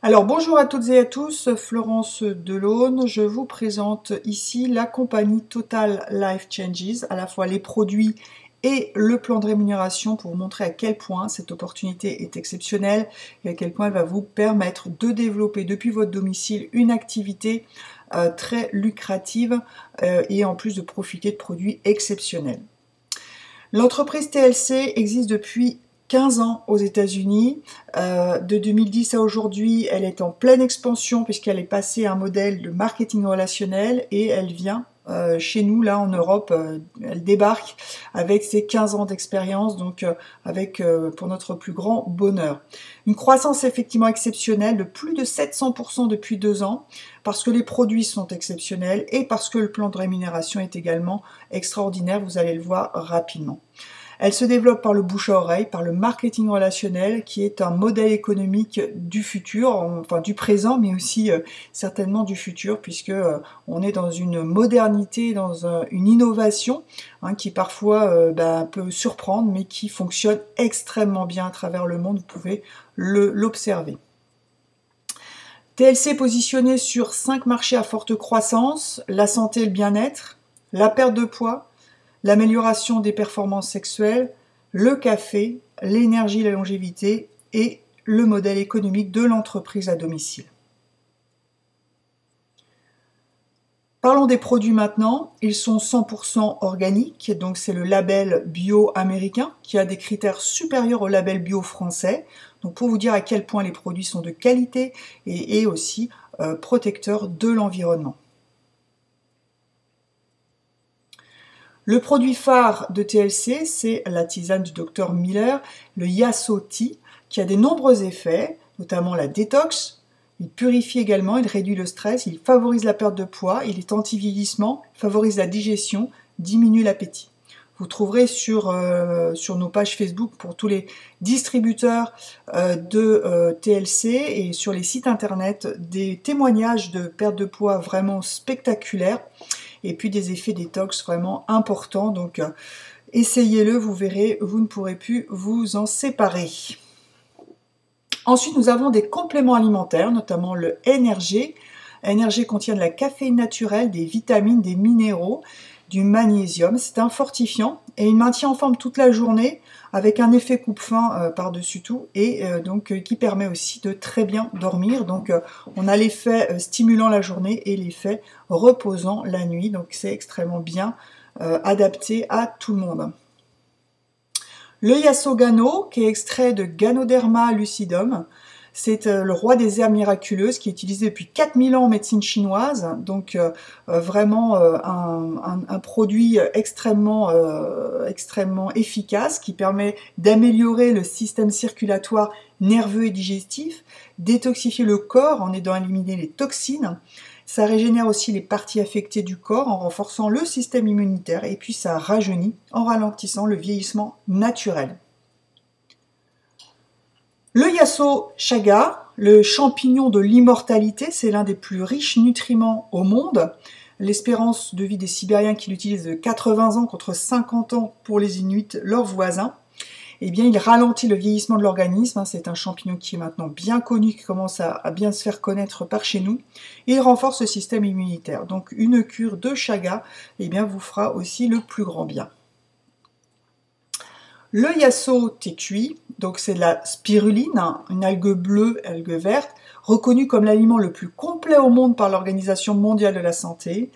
Alors bonjour à toutes et à tous, Florence Delaune. Je vous présente ici la compagnie Total Life Changes, à la fois les produits et le plan de rémunération pour vous montrer à quel point cette opportunité est exceptionnelle et à quel point elle va vous permettre de développer depuis votre domicile une activité très lucrative et en plus de profiter de produits exceptionnels. L'entreprise TLC existe depuis 15 ans aux États-Unis. De 2010 à aujourd'hui, elle est en pleine expansion puisqu'elle est passée à un modèle de marketing relationnel et elle vient chez nous, là en Europe, elle débarque avec ses 15 ans d'expérience, donc pour notre plus grand bonheur. Une croissance effectivement exceptionnelle de plus de 700% depuis 2 ans, parce que les produits sont exceptionnels et parce que le plan de rémunération est également extraordinaire, vous allez le voir rapidement. Elle se développe par le bouche à oreille, par le marketing relationnel, qui est un modèle économique du futur, enfin du présent, mais aussi certainement du futur, puisque on est dans une modernité, dans une innovation qui parfois peut surprendre, mais qui fonctionne extrêmement bien à travers le monde. Vous pouvez l'observer. TLC est positionné sur 5 marchés à forte croissance: la santé et le bien-être, la perte de poids, l'amélioration des performances sexuelles, le café, l'énergie, la longévité et le modèle économique de l'entreprise à domicile. Parlons des produits maintenant. Ils sont 100% organiques, donc c'est le label bio américain qui a des critères supérieurs au label bio français. Donc pour vous dire à quel point les produits sont de qualité et aussi protecteurs de l'environnement. Le produit phare de TLC, c'est la tisane du Dr Miller, le Yasso Tea, qui a de nombreux effets, notamment la détox. Il purifie également, il réduit le stress, il favorise la perte de poids, il est anti-vieillissement, favorise la digestion, diminue l'appétit. Vous trouverez sur nos pages Facebook pour tous les distributeurs de TLC et sur les sites internet des témoignages de perte de poids vraiment spectaculaires et puis des effets détox vraiment importants. Donc essayez-le, vous verrez, vous ne pourrez plus vous en séparer. Ensuite, nous avons des compléments alimentaires, notamment le NRG. NRG contient de la caféine naturelle, des vitamines, des minéraux, du magnésium. C'est un fortifiant et il maintient en forme toute la journée avec un effet coupe-faim par-dessus tout et qui permet aussi de très bien dormir. Donc on a l'effet stimulant la journée et l'effet reposant la nuit. Donc c'est extrêmement bien adapté à tout le monde. Le Yasogano, qui est extrait de Ganoderma lucidum, c'est le roi des herbes miraculeuses qui est utilisé depuis 4000 ans en médecine chinoise, donc vraiment un produit extrêmement efficace qui permet d'améliorer le système circulatoire nerveux et digestif, détoxifier le corps en aidant à éliminer les toxines. Ça régénère aussi les parties affectées du corps en renforçant le système immunitaire et puis ça rajeunit en ralentissant le vieillissement naturel. Le Yasso Chaga, le champignon de l'immortalité, c'est l'un des plus riches nutriments au monde. L'espérance de vie des Sibériens qui l'utilisent de 80 ans contre 50 ans pour les Inuits, leurs voisins. Eh bien, il ralentit le vieillissement de l'organisme. C'est un champignon qui est maintenant bien connu, qui commence à bien se faire connaître par chez nous. Et il renforce le système immunitaire. Donc, une cure de chaga vous fera aussi le plus grand bien. Le Yasso thé cuit, donc c'est de la spiruline, une algue bleue, algue verte, reconnue comme l'aliment le plus complet au monde par l'Organisation mondiale de la santé.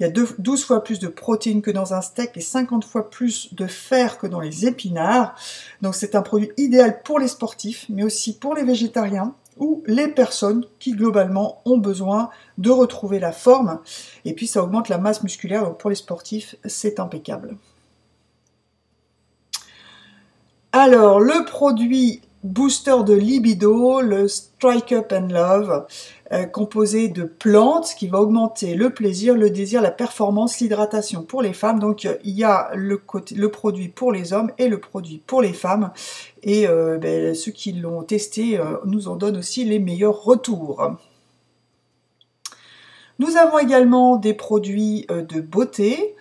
Il y a 12 fois plus de protéines que dans un steak et 50 fois plus de fer que dans les épinards. Donc c'est un produit idéal pour les sportifs, mais aussi pour les végétariens ou les personnes qui globalement ont besoin de retrouver la forme. Et puis ça augmente la masse musculaire, donc pour les sportifs, c'est impeccable. Alors, le produit booster de libido, le Strike Up and Love, composé de plantes, qui va augmenter le plaisir, le désir, la performance, l'hydratation pour les femmes. Donc, il y a le produit pour les hommes et le produit pour les femmes. Et ceux qui l'ont testé nous en donnent aussi les meilleurs retours. Nous avons également des produits de beauté,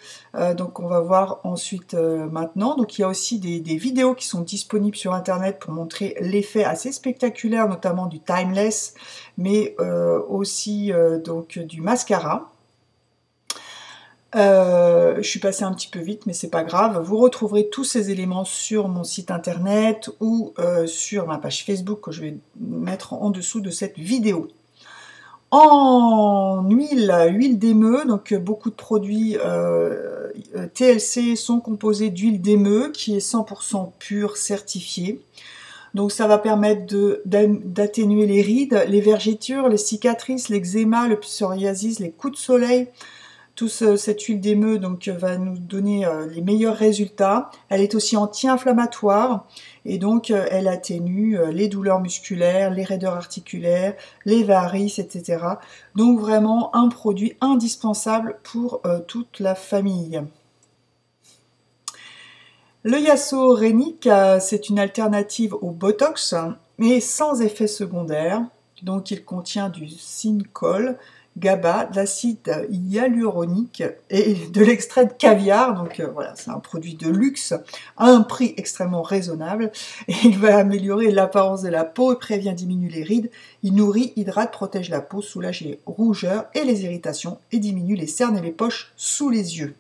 donc on va voir ensuite maintenant. Donc il y a aussi des vidéos qui sont disponibles sur internet pour montrer l'effet assez spectaculaire, notamment du timeless, mais aussi donc du mascara. Je suis passée un petit peu vite, mais c'est pas grave. Vous retrouverez tous ces éléments sur mon site internet ou sur ma page Facebook que je vais mettre en dessous de cette vidéo. En huile d'émeu, donc beaucoup de produits TLC sont composés d'huile d'émeu qui est 100% pure, certifiée. Donc ça va permettre d'atténuer les rides, les vergetures, les cicatrices, l'eczéma, le psoriasis, les coups de soleil. Cette huile d'émeu donc va nous donner les meilleurs résultats. Elle est aussi anti-inflammatoire et donc elle atténue les douleurs musculaires, les raideurs articulaires, les varices, etc. Donc vraiment un produit indispensable pour toute la famille. Le Yasso-Rénic, c'est une alternative au Botox, mais sans effet secondaire. Donc il contient du Synthol, GABA, de l'acide hyaluronique et de l'extrait de caviar. Donc voilà, c'est un produit de luxe à un prix extrêmement raisonnable. Et il va améliorer l'apparence de la peau, il prévient, diminue les rides, il nourrit, hydrate, protège la peau, soulage les rougeurs et les irritations et diminue les cernes et les poches sous les yeux.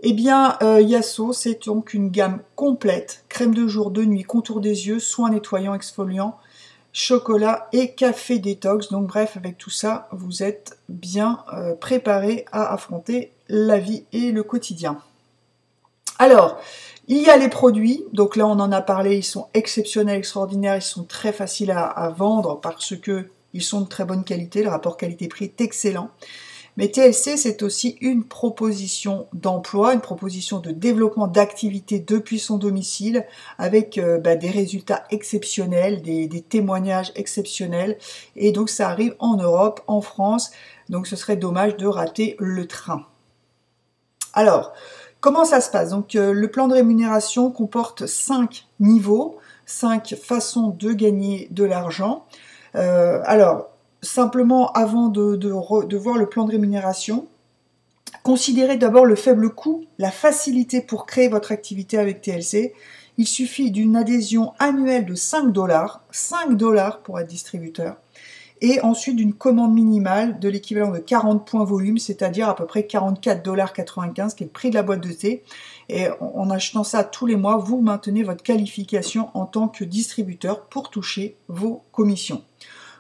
Eh bien, Yasso, c'est donc une gamme complète, crème de jour, de nuit, contour des yeux, soins nettoyants, exfoliants, chocolat et café détox. Donc bref, avec tout ça, vous êtes bien préparé à affronter la vie et le quotidien. Alors, il y a les produits, donc là on en a parlé, ils sont exceptionnels, extraordinaires, ils sont très faciles à vendre parce que ils sont de très bonne qualité, le rapport qualité-prix est excellent. Mais TLC, c'est aussi une proposition d'emploi, une proposition de développement d'activité depuis son domicile, avec des résultats exceptionnels, des témoignages exceptionnels. Et donc ça arrive en Europe, en France, donc ce serait dommage de rater le train. Alors, comment ça se passe? Donc le plan de rémunération comporte 5 niveaux, 5 façons de gagner de l'argent. Alors, simplement, avant de voir le plan de rémunération, considérez d'abord le faible coût, la facilité pour créer votre activité avec TLC. Il suffit d'une adhésion annuelle de 5 $, pour être distributeur, et ensuite d'une commande minimale de l'équivalent de 40 points volume, c'est-à-dire à peu près 44,95 $, qui est le prix de la boîte de thé. Et en achetant ça tous les mois, vous maintenez votre qualification en tant que distributeur pour toucher vos commissions.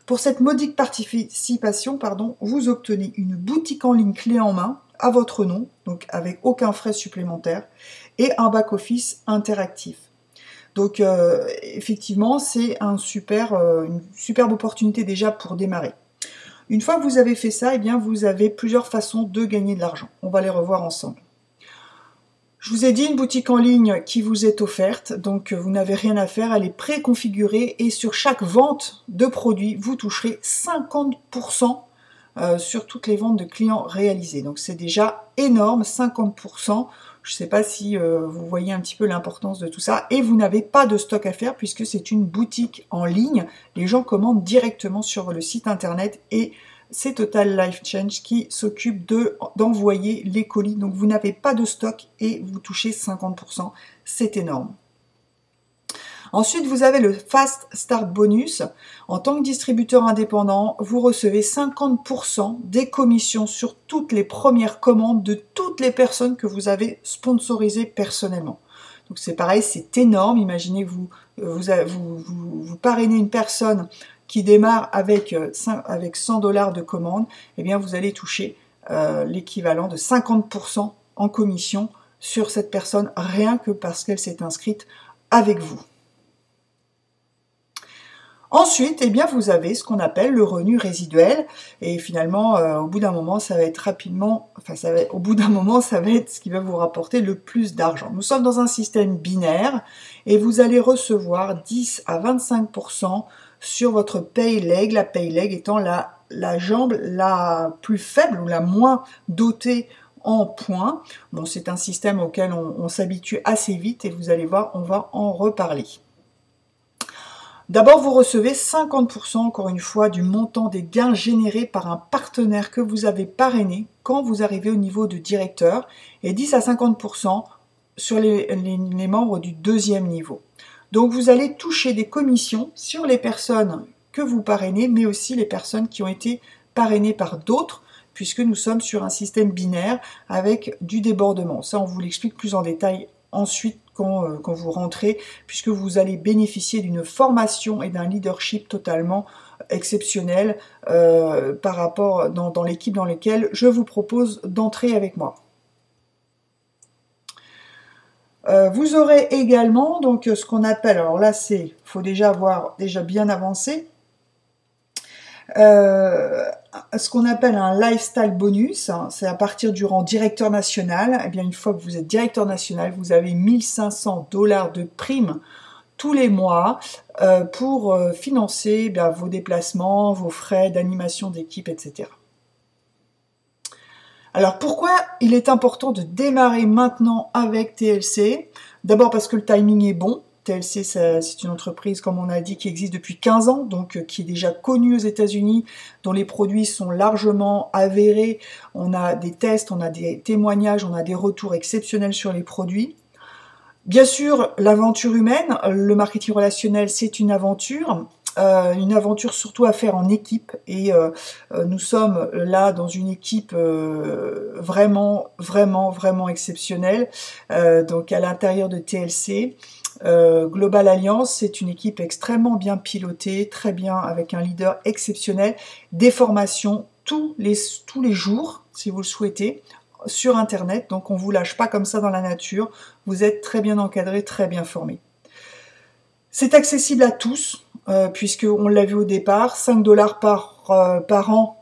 Pour cette modique participation, vous obtenez une boutique en ligne clé en main à votre nom, donc avec aucun frais supplémentaire, et un back-office interactif. Donc effectivement, c'est une superbe opportunité déjà pour démarrer. Une fois que vous avez fait ça, eh bien, vous avez plusieurs façons de gagner de l'argent. On va les revoir ensemble. Je vous ai dit une boutique en ligne qui vous est offerte, donc vous n'avez rien à faire, elle est préconfigurée et sur chaque vente de produits, vous toucherez 50% sur toutes les ventes de clients réalisées. Donc c'est déjà énorme, 50%. Je ne sais pas si vous voyez un petit peu l'importance de tout ça. Et vous n'avez pas de stock à faire puisque c'est une boutique en ligne. Les gens commandent directement sur le site internet et c'est Total Life Change qui s'occupe d'envoyer les colis. Donc vous n'avez pas de stock et vous touchez 50%. C'est énorme. Ensuite, vous avez le Fast Start Bonus. En tant que distributeur indépendant, vous recevez 50% des commissions sur toutes les premières commandes de toutes les personnes que vous avez sponsorisées personnellement. Donc c'est pareil, c'est énorme. Imaginez que vous parrainez une personne qui démarre avec 100 $ de commande, eh bien vous allez toucher l'équivalent de 50% en commission sur cette personne, rien que parce qu'elle s'est inscrite avec vous. Ensuite, eh bien, vous avez ce qu'on appelle le revenu résiduel, et finalement, au bout d'un moment, ça va être ce qui va vous rapporter le plus d'argent. Nous sommes dans un système binaire, et vous allez recevoir 10 à 25% sur votre pay leg, la pay leg étant la jambe la plus faible ou la moins dotée en points. Bon, c'est un système auquel on s'habitue assez vite, et vous allez voir, on va en reparler. D'abord, vous recevez 50%, encore une fois, du montant des gains générés par un partenaire que vous avez parrainé quand vous arrivez au niveau de directeur, et 10 à 50% sur les membres du deuxième niveau. Donc vous allez toucher des commissions sur les personnes que vous parrainez, mais aussi les personnes qui ont été parrainées par d'autres, puisque nous sommes sur un système binaire avec du débordement. Ça, on vous l'explique plus en détail ensuite quand vous rentrez, puisque vous allez bénéficier d'une formation et d'un leadership totalement exceptionnel par rapport dans l'équipe dans laquelle je vous propose d'entrer avec moi. Vous aurez également donc ce qu'on appelle, alors là faut déjà avoir bien avancé, ce qu'on appelle un lifestyle bonus, hein, c'est à partir du rang directeur national. Et bien une fois que vous êtes directeur national, vous avez 1500 $ de primes tous les mois pour financer vos déplacements, vos frais d'animation d'équipe, etc. Alors pourquoi il est important de démarrer maintenant avec TLC? D'abord parce que le timing est bon. TLC, c'est une entreprise, comme on a dit, qui existe depuis 15 ans, donc qui est déjà connue aux États-Unis, dont les produits sont largement avérés. On a des tests, on a des témoignages, on a des retours exceptionnels sur les produits. Bien sûr, l'aventure humaine, le marketing relationnel, c'est une aventure surtout à faire en équipe, et nous sommes là dans une équipe vraiment exceptionnelle, donc à l'intérieur de TLC. Global Alliance, c'est une équipe extrêmement bien pilotée, très bien, avec un leader exceptionnel, des formations tous les jours, si vous le souhaitez, sur Internet, donc on ne vous lâche pas comme ça dans la nature, vous êtes très bien encadré, très bien formé. C'est accessible à tous, puisqu'on l'a vu au départ, 5 $ par an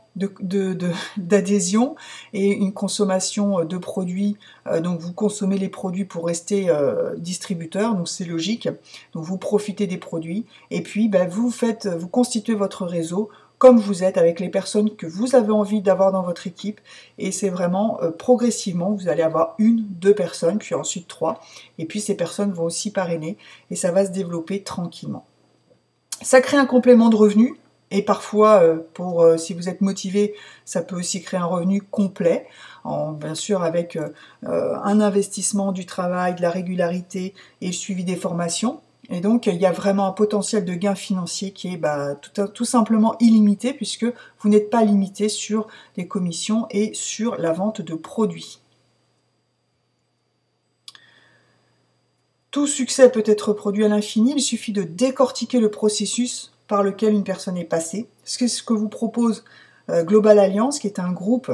d'adhésion et une consommation de produits, donc vous consommez les produits pour rester distributeur, donc c'est logique, donc vous profitez des produits, et puis vous constituez votre réseau comme vous êtes, avec les personnes que vous avez envie d'avoir dans votre équipe, et c'est vraiment progressivement, vous allez avoir 1, 2 personnes, puis ensuite 3, et puis ces personnes vont aussi parrainer, et ça va se développer tranquillement. Ça crée un complément de revenu, et parfois, si vous êtes motivé, ça peut aussi créer un revenu complet, bien sûr avec un investissement du travail, de la régularité et le suivi des formations. Et donc, il y a vraiment un potentiel de gain financier qui est tout simplement illimité, puisque vous n'êtes pas limité sur les commissions et sur la vente de produits. Tout succès peut être reproduit à l'infini, il suffit de décortiquer le processus par lequel une personne est passée. C'est ce que vous propose Global Alliance, qui est un groupe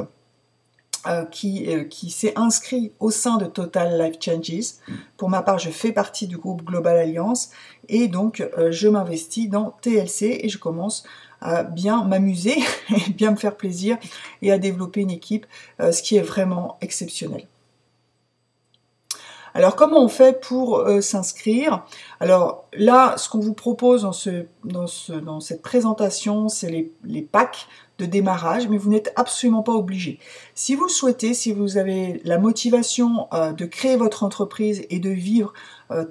qui s'est inscrit au sein de Total Life Changes. Pour ma part, je fais partie du groupe Global Alliance, et donc je m'investis dans TLC et je commence à bien m'amuser et bien me faire plaisir et à développer une équipe, ce qui est vraiment exceptionnel. Alors comment on fait pour s'inscrire? Alors là, ce qu'on vous propose dans cette présentation, c'est les packs de démarrage, mais vous n'êtes absolument pas obligé. Si vous le souhaitez, si vous avez la motivation de créer votre entreprise et de vivre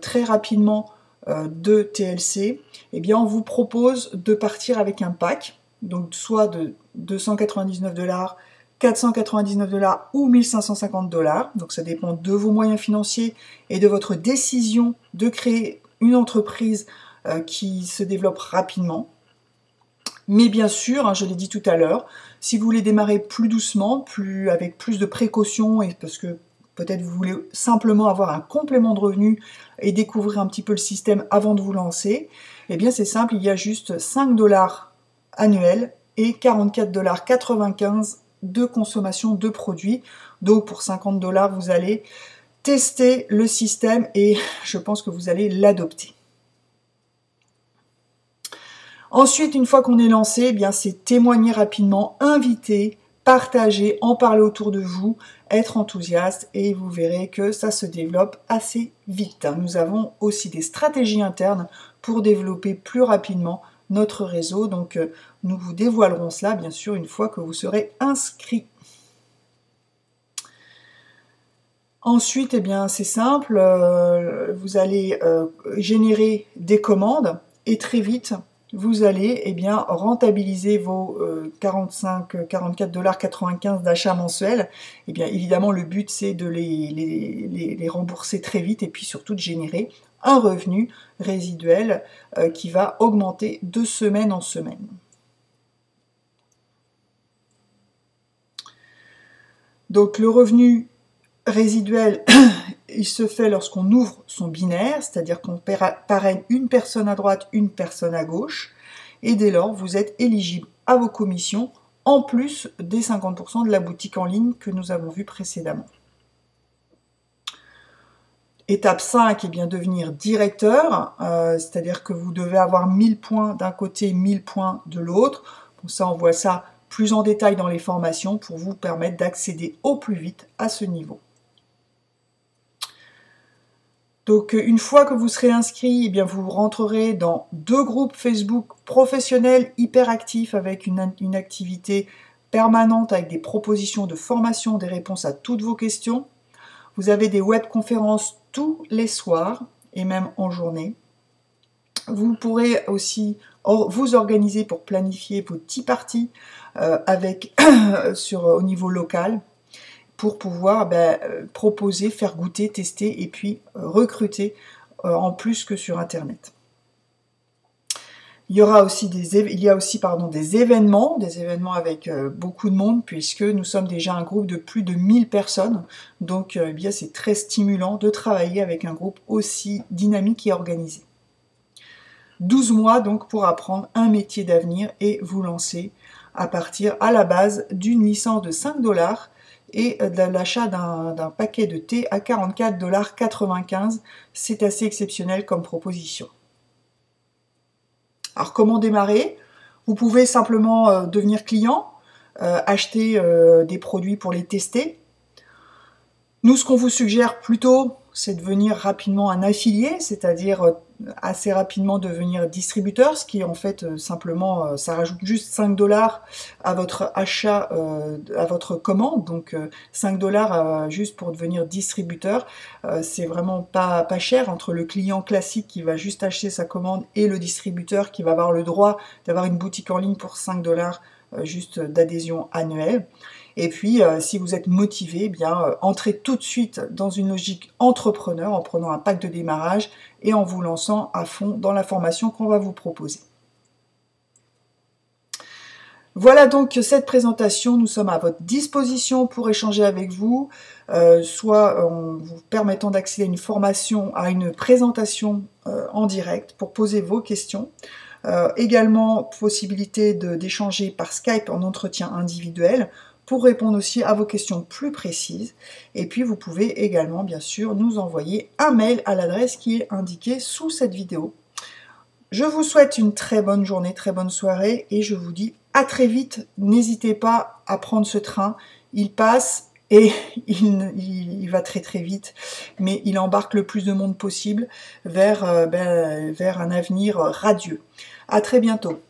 très rapidement de TLC, eh bien on vous propose de partir avec un pack, donc soit de 299 $, 499 $ ou 1550 $. Donc ça dépend de vos moyens financiers et de votre décision de créer une entreprise qui se développe rapidement. Mais bien sûr, je l'ai dit tout à l'heure, si vous voulez démarrer plus doucement, avec plus de précautions, et parce que peut-être vous voulez simplement avoir un complément de revenus et découvrir un petit peu le système avant de vous lancer, eh bien c'est simple, il y a juste 5 $ annuels et 44,95 $ de consommation de produits. Donc pour 50 $, vous allez tester le système et je pense que vous allez l'adopter. Ensuite, une fois qu'on est lancé, eh bien c'est témoigner rapidement, inviter, partager, en parler autour de vous, être enthousiaste, et vous verrez que ça se développe assez vite. Nous avons aussi des stratégies internes pour développer plus rapidement notre réseau, donc nous vous dévoilerons cela bien sûr une fois que vous serez inscrit. Ensuite, eh bien c'est simple, vous allez générer des commandes et très vite, vous allez rentabiliser vos 44,95 $ d'achat mensuel. Évidemment, le but, c'est de les rembourser très vite et puis surtout de générer un revenu résiduel qui va augmenter de semaine en semaine. Donc le revenu résiduel, il se fait lorsqu'on ouvre son binaire, c'est-à-dire qu'on parraine une personne à droite, une personne à gauche, et dès lors, vous êtes éligible à vos commissions, en plus des 50% de la boutique en ligne que nous avons vu précédemment. Étape 5, devenir directeur, c'est-à-dire que vous devez avoir 1000 points d'un côté, 1000 points de l'autre. Pour ça, on voit ça plus en détail dans les formations pour vous permettre d'accéder au plus vite à ce niveau. Donc, une fois que vous serez inscrit, vous rentrerez dans 2 groupes Facebook professionnels hyper actifs avec une activité permanente avec des propositions de formation, des réponses à toutes vos questions. Vous avez des webconférences tous les soirs et même en journée. Vous pourrez aussi vous organiser pour planifier vos tea parties au niveau local pour pouvoir proposer, faire goûter, tester et puis recruter en plus que sur Internet. Il y a aussi des événements avec beaucoup de monde puisque nous sommes déjà un groupe de plus de 1000 personnes. Donc c'est très stimulant de travailler avec un groupe aussi dynamique et organisé. 12 mois donc pour apprendre un métier d'avenir et vous lancer à la base d'une licence de 5 $ et de l'achat d'un paquet de thé à 44,95 $. C'est assez exceptionnel comme proposition. Alors comment démarrer? Vous pouvez simplement devenir client, acheter des produits pour les tester. Nous, ce qu'on vous suggère plutôt, c'est de devenir rapidement un affilié, c'est-à-dire assez rapidement devenir distributeur, ce qui en fait simplement, ça rajoute juste 5 $ à votre achat, à votre commande, donc 5 $ juste pour devenir distributeur, c'est vraiment pas cher entre le client classique qui va juste acheter sa commande et le distributeur qui va avoir le droit d'avoir une boutique en ligne pour 5 $ juste d'adhésion annuelle. Et puis, si vous êtes motivé, entrez tout de suite dans une logique entrepreneur en prenant un pack de démarrage et en vous lançant à fond dans la formation qu'on va vous proposer. Voilà donc cette présentation, nous sommes à votre disposition pour échanger avec vous, soit en vous permettant d'accéder à une formation, à une présentation en direct pour poser vos questions. Également, possibilité d'échanger par Skype en entretien individuel, pour répondre aussi à vos questions plus précises. Et puis vous pouvez également bien sûr nous envoyer un mail à l'adresse qui est indiquée sous cette vidéo. Je vous souhaite une très bonne journée, très bonne soirée et je vous dis à très vite. N'hésitez pas à prendre ce train, il passe et il va très très vite, mais il embarque le plus de monde possible vers un avenir radieux. À très bientôt.